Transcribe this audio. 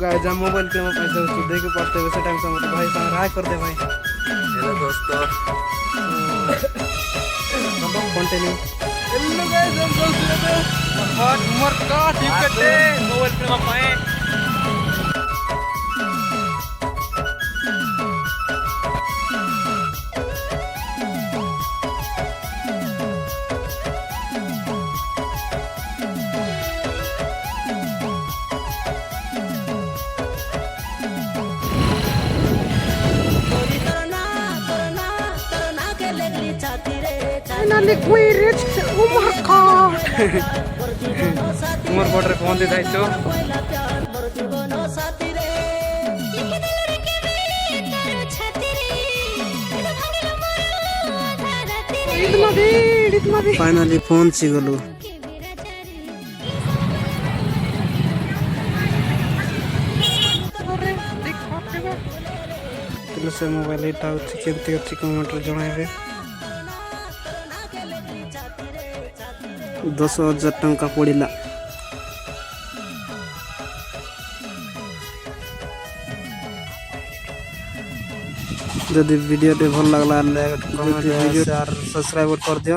Guys हम mobile पे पैसे उसको दे के पढ़ते वैसे टाइम से मतलब भाई संग राय कर दे भाई। हेलो दोस्तों। कंटिन्यू। हेलो गाइस हम दोस्तों पे बहुत उम्र का टिकट है मोबाइल पे पाए। Finally we reached Umarkot. Umarkot रे पहुंचे जाई छो। फाइनली पहुंची गलु। से मोबाइल एटा अछि केमती अछि कमेंट रे जणाइबे। 10,000 टंका पड़िला। जदि वीडियो भल लागला लाइक कमेंट शेयर सब्सक्राइब कर दियो।